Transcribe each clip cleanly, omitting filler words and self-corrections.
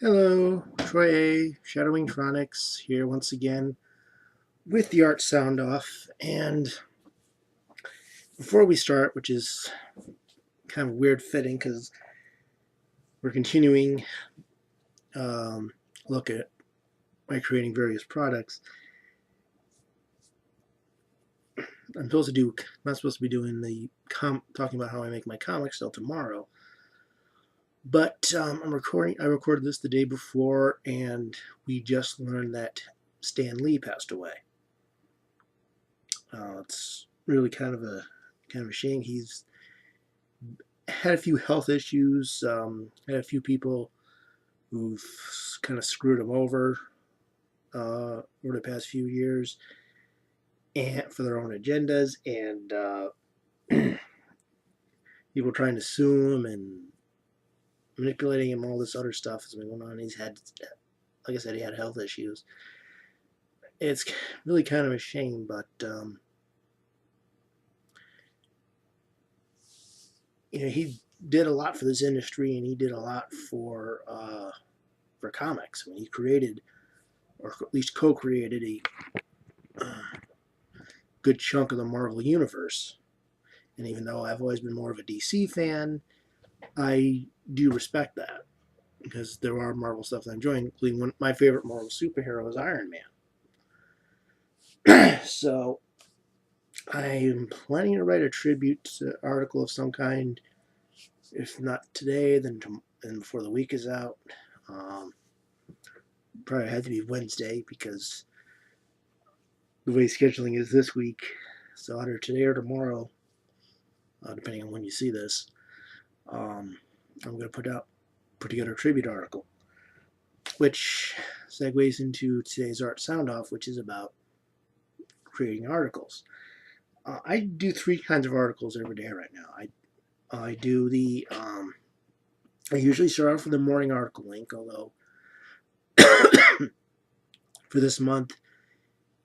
Hello, Troy A. Shadowing Tronics here once again with the art Soundoff. And before we start, which is kind of weird fitting because we're continuing look at by creating various products. I'm not supposed to be doing the talking about how I make my comics till tomorrow. But I'm recording. I recorded this the day before, and we just learned that Stan Lee passed away. It's really kind of a shame. He's had a few health issues. Had a few people who've kind of screwed him over over the past few years, and for their own agendas, and people trying to sue him and manipulating him. All this other stuff has been going on. He's had, like I said, he had health issues. It's really kind of a shame, but he did a lot for this industry, and he did a lot for comics. I mean, he created, or at least co-created, a good chunk of the Marvel universe. And even though I've always been more of a DC fan, I do respect that because there are Marvel stuff that I'm enjoying, including my favorite Marvel superhero is Iron Man. So I am planning to write a tribute article of some kind. If not today, then before the week is out. Probably had to be Wednesday because the way scheduling is this week. So either today or tomorrow, depending on when you see this, I'm going to put together a tribute article, which segues into today's Art Soundoff, which is about creating articles. I do three kinds of articles every day right now. I do the I usually start off with the morning article link, although for this month,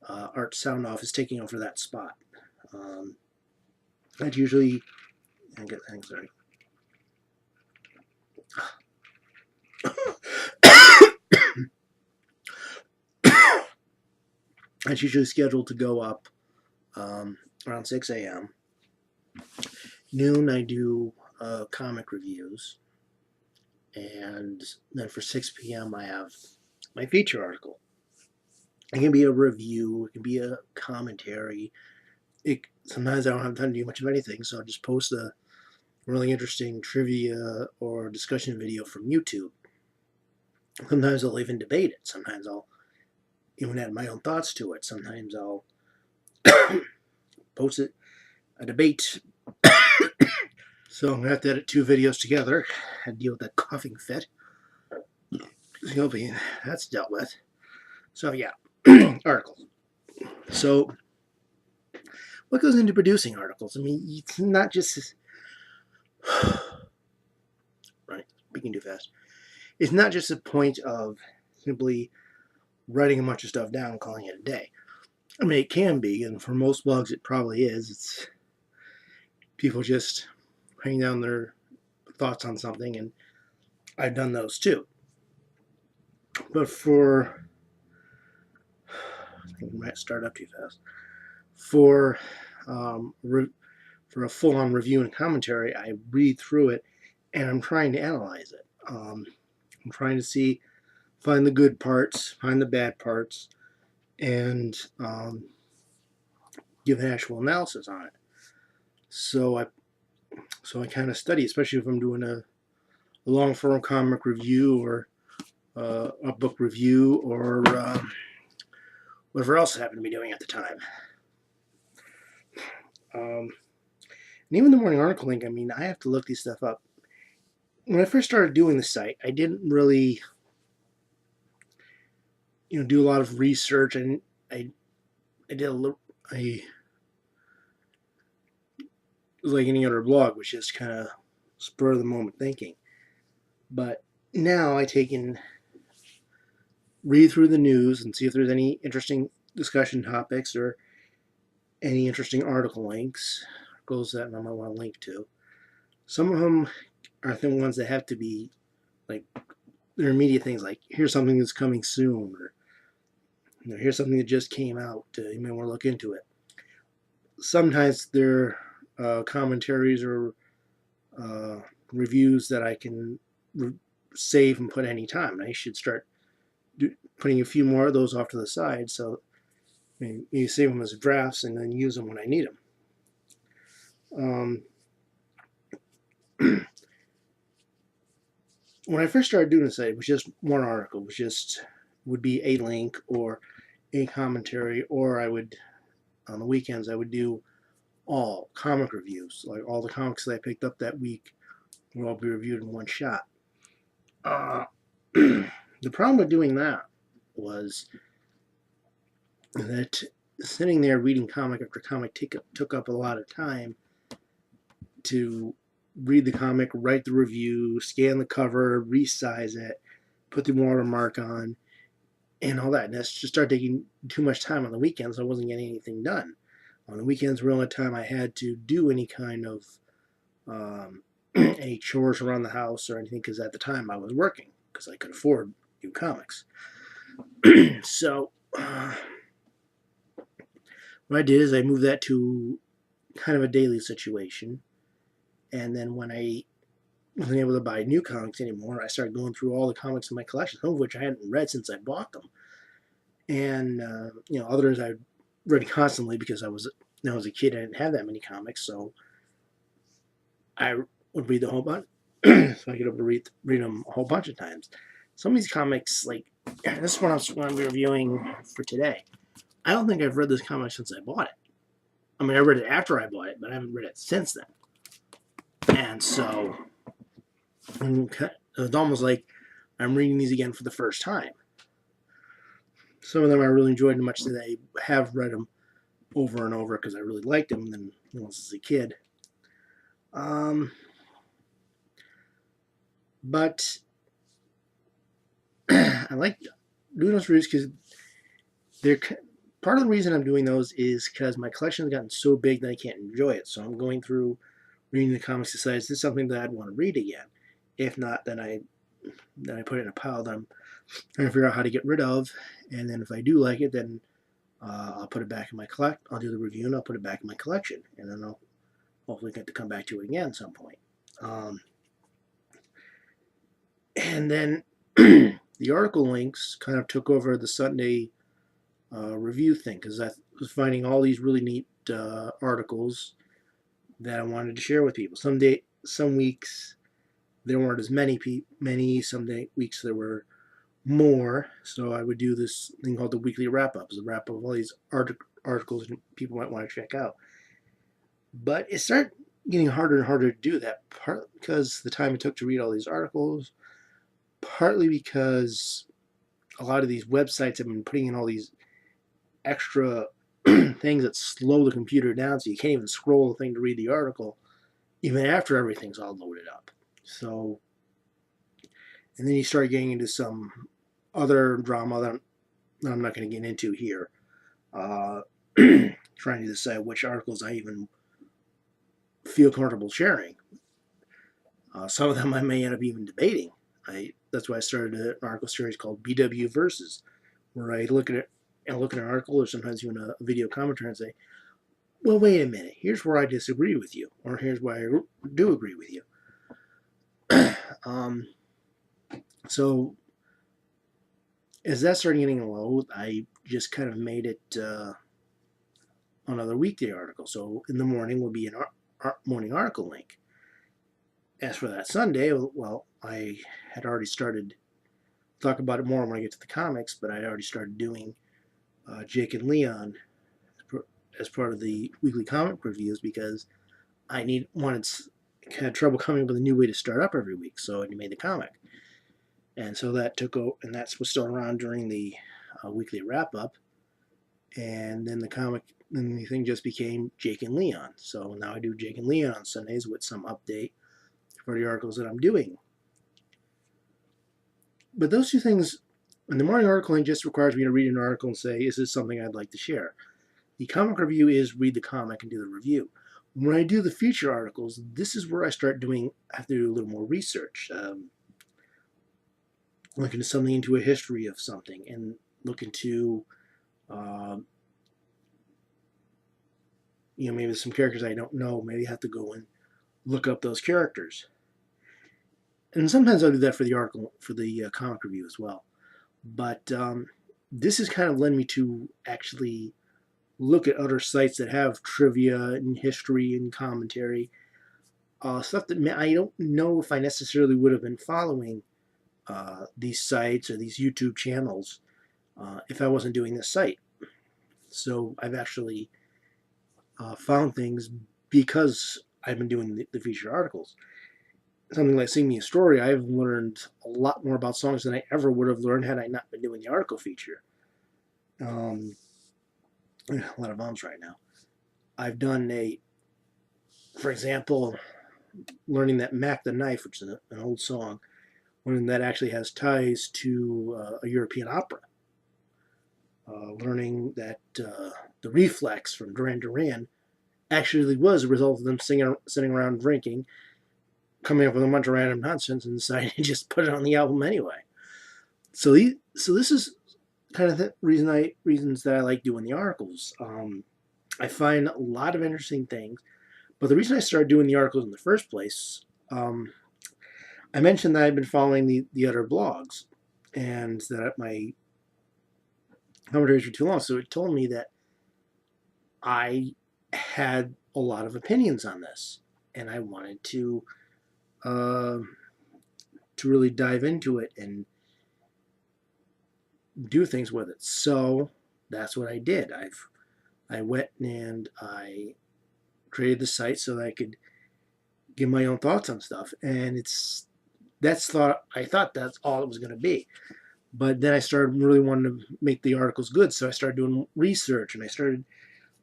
Art Soundoff is taking over that spot. I'd usually, sorry. It's usually scheduled to go up around 6 a.m. Noon, I do comic reviews. And then for 6 p.m., I have my feature article. It can be a review, it can be a commentary. Sometimes I don't have time to do much of anything, so I'll just post a really interesting trivia or discussion video from YouTube. Sometimes I'll even debate it. Sometimes I'll even add my own thoughts to it. Sometimes I'll post a debate. So I'm going to have to edit two videos together and deal with that coughing fit. That's dealt with. So yeah, articles. So what goes into producing articles? I mean, it's not just right, speaking too fast. It's not just a point of simply writing a bunch of stuff down and calling it a day. I mean, it can be, and for most blogs, it probably is. It's people just writing down their thoughts on something, and I've done those too. But I might start up too fast. For for a full-on review and commentary, I read through it, and I'm trying to analyze it. I'm trying to find the good parts, find the bad parts, and give an actual analysis on it. So I kind of study, especially if I'm doing a long form comic review or a book review or whatever else I happen to be doing at the time. And even the morning article link, I mean, I have to look these stuff up. When I first started doing the site, I didn't really, do a lot of research, and I did a little. It was like any other blog, which is kind of spur of the moment thinking. But now I take and read through the news and see if there's any interesting discussion topics or any interesting article links, articles that I might want to link to. Some of them are the ones that have to be like they're immediate things like, here's something that's coming soon, or here's something that just came out. You may want to look into it. Sometimes they're commentaries or reviews that I can save and put anytime. I should start putting a few more of those off to the side, so you save them as drafts and then use them when I need them. When I first started doing this, it was just one article. It was just would be a link or a commentary, or I would on the weekends I would do all comic reviews, like all the comics that I picked up that week will all be reviewed in one shot. The problem with doing that was that sitting there reading comic after comic took up a lot of time to read the comic, write the review, scan the cover, resize it, put the watermark on, and all that. And that's just started taking too much time on the weekends. I wasn't getting anything done. On the weekends were the only time I had to do any kind of any chores around the house or anything, because at the time I was working because I could afford new comics. So what I did is I moved that to kind of a daily situation. And then when I wasn't able to buy new comics anymore, I started going through all the comics in my collection, some of which I hadn't read since I bought them. And, others I read constantly because when I was a kid, I didn't have that many comics. So I would read the whole bunch. So I get able to read them a whole bunch of times. Some of these comics, like this is what I'm reviewing for today. I don't think I've read this comic since I bought it. I mean, I read it after I bought it, but I haven't read it since then. And so it's almost like I'm reading these again for the first time. Some of them I really enjoyed so much that I have read them over and over because I really liked them when I was as a kid. But I like doing those reviews because they're part of the reason I'm doing those is because my collection has gotten so big that I can't enjoy it. So I'm going through reading the comics to decide, is this something that I'd want to read again? If not, then I put it in a pile that I'm trying to figure out how to get rid of. And then if I do like it, then I'll put it back in my I'll do the review and I'll put it back in my collection. And then I'll hopefully get to come back to it again at some point. And then the article links kind of took over the Sunday review thing because I was finding all these really neat articles that I wanted to share with people. Some weeks there weren't as many. Some weeks there were more. So I would do this thing called the weekly wrap-up. It's a wrap-up of all these articles people might want to check out. But it started getting harder and harder to do that, partly because the time it took to read all these articles, partly because a lot of these websites have been putting in all these extra things that slow the computer down, so you can't even scroll the thing to read the article, even after everything's all loaded up. So, and then you start getting into some other drama that I'm not going to get into here. Trying to decide which articles I even feel comfortable sharing. Some of them I may end up even debating. That's why I started an article series called BW Versus, where I look at an article or sometimes even a video commentary and say, well, wait a minute, here's where I disagree with you, or here's why I do agree with you. So as that started getting low, I just kind of made it another weekday article. So in the morning will be an morning article link. As for that Sunday, well, I had already started talk about it more when I get to the comics, but I already started doing Jake and Leon as part of the weekly comic reviews because I had trouble coming up with a new way to start up every week, so I made the comic. And so that took over, and that was still around during the weekly wrap-up. And then the thing just became Jake and Leon. So now I do Jake and Leon on Sundays with some update for the articles that I'm doing. But those two things, in the morning article, just requires me to read an article and say, is this something I'd like to share? The comic review is read the comic and do the review. When I do the feature articles, this is where I have to do a little more research. look into something, into a history of something, and look into uh, maybe some characters I don't know. Maybe I have to go and look up those characters. And sometimes I'll do that for the article, for the comic review as well. But this has kind of led me to actually look at other sites that have trivia and history and commentary, stuff that I don't know if I necessarily would have been following these sites or these YouTube channels if I wasn't doing this site. So I've actually found things because I've been doing the featured articles. Something like Sing Me a Story, I've learned a lot more about songs than I ever would have learned had I not been doing the article feature. A lot of ums right now. I've done for example, learning that Mac the Knife, which is an old song, learning that actually has ties to a European opera. Learning that the Reflex from Duran Duran actually was a result of them sitting around drinking, coming up with a bunch of random nonsense, and deciding to just put it on the album anyway. So this is kind of the reasons that I like doing the articles. I find a lot of interesting things, but the reason I started doing the articles in the first place, I mentioned that I've been following the other blogs, and that my commentaries were too long. So it told me that I had a lot of opinions on this, and I wanted to really dive into it and do things with it. So that's what I did. I went and I created the site so that I could give my own thoughts on stuff, and I thought that's all it was going to be. But then I started really wanting to make the articles good, so I started doing research, and I started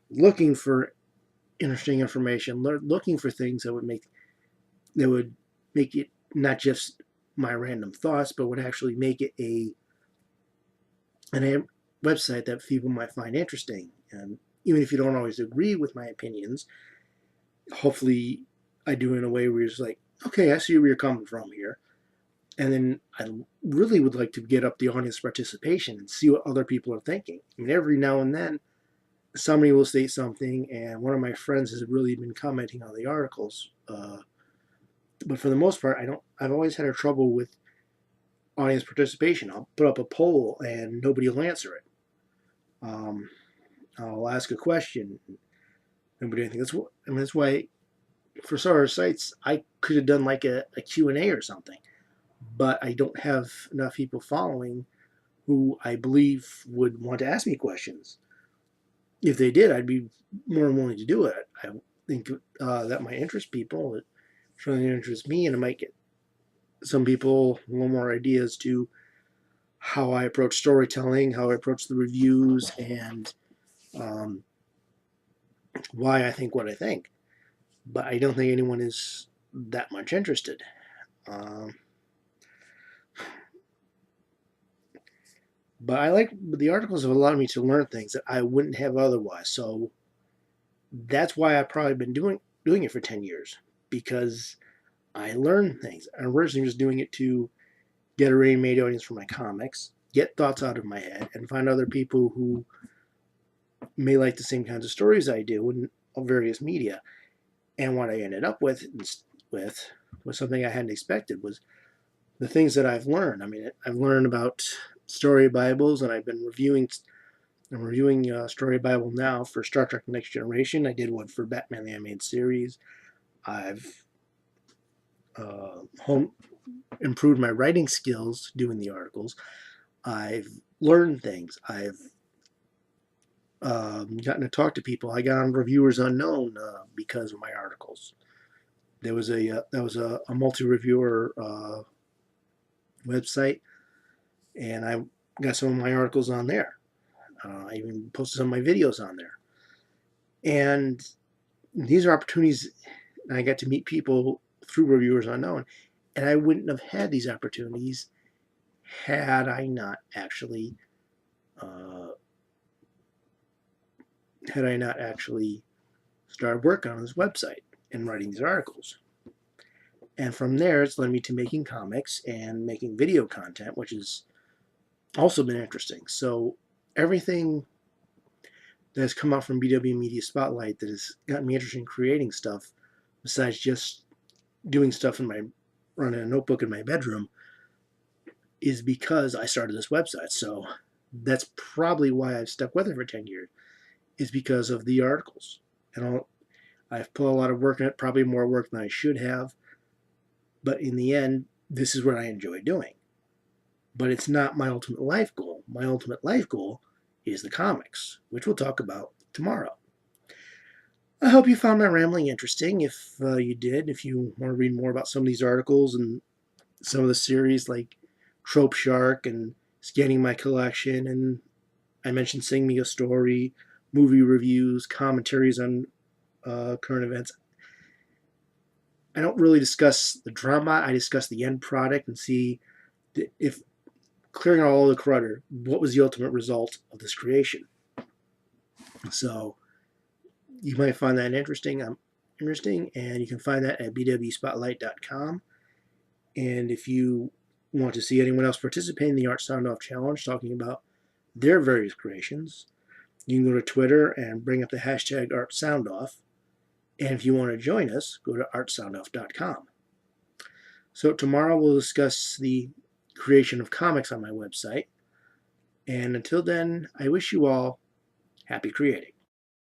looking for interesting information, looking for things that would make it not just my random thoughts, but would actually make it a website that people might find interesting. And even if you don't always agree with my opinions, hopefully I do it in a way where you're just like, okay, I see where you're coming from here. And then I really would like to get up the audience participation and see what other people are thinking. I mean, every now and then somebody will state something, and one of my friends has really been commenting on the articles. But for the most part, I've always had a trouble with audience participation. I'll put up a poll and nobody will answer it. I'll ask a question. Nobody will think that's why for some of our sites I could have done like a Q&A or something, but I don't have enough people following who I believe would want to ask me questions. If they did, I'd be more than willing to do it. I think that might interest people. It certainly interests me, and it might get some people a little more ideas to how I approach storytelling, how I approach the reviews, and why I think what I think. But I don't think anyone is that much interested. But the articles have allowed me to learn things that I wouldn't have otherwise. So that's why I've probably been doing it for 10 years, because I learned things. I originally was doing it to get a ready-made audience for my comics, get thoughts out of my head, and find other people who may like the same kinds of stories I do in various media. And what I ended up with was something I hadn't expected, was the things that I've learned. I mean, I've learned about story Bibles, and I'm reviewing Story Bible now for Star Trek Next Generation. I did one for Batman the Animated Series. I've improved my writing skills doing the articles. I've learned things. I've gotten to talk to people. I got on Reviewers Unknown because of my articles. There was a multi-reviewer website, and I got some of my articles on there. I even posted some of my videos on there. And these are opportunities. I got to meet people through Reviewers Unknown, and I wouldn't have had these opportunities had I not actually started working on this website and writing these articles. And from there, it's led me to making comics and making video content, which has also been interesting. So everything that has come out from BW Media Spotlight that has gotten me interested in creating stuff, besides just doing stuff in my running a notebook in my bedroom, is because I started this website. So that's probably why I've stuck with it for 10 years, is because of the articles. And I've put a lot of work in it, probably more work than I should have. But in the end, this is what I enjoy doing. But it's not my ultimate life goal. My ultimate life goal is the comics, which we'll talk about tomorrow. I hope you found my rambling interesting. If you did, if you want to read more about some of these articles and some of the series like Trope Shark and Scanning My Collection, and I mentioned Sing Me a Story, movie reviews, commentaries on current events. I don't really discuss the drama. I discuss the end product and see if clearing out all the clutter, what was the ultimate result of this creation. So you might find that interesting. And you can find that at bwspotlight.com. And if you want to see anyone else participate in the Art Soundoff Challenge talking about their various creations, you can go to Twitter and bring up the hashtag ArtSoundoff. And if you want to join us, go to artsoundoff.com. So tomorrow we'll discuss the creation of comics on my website. And until then, I wish you all happy creating.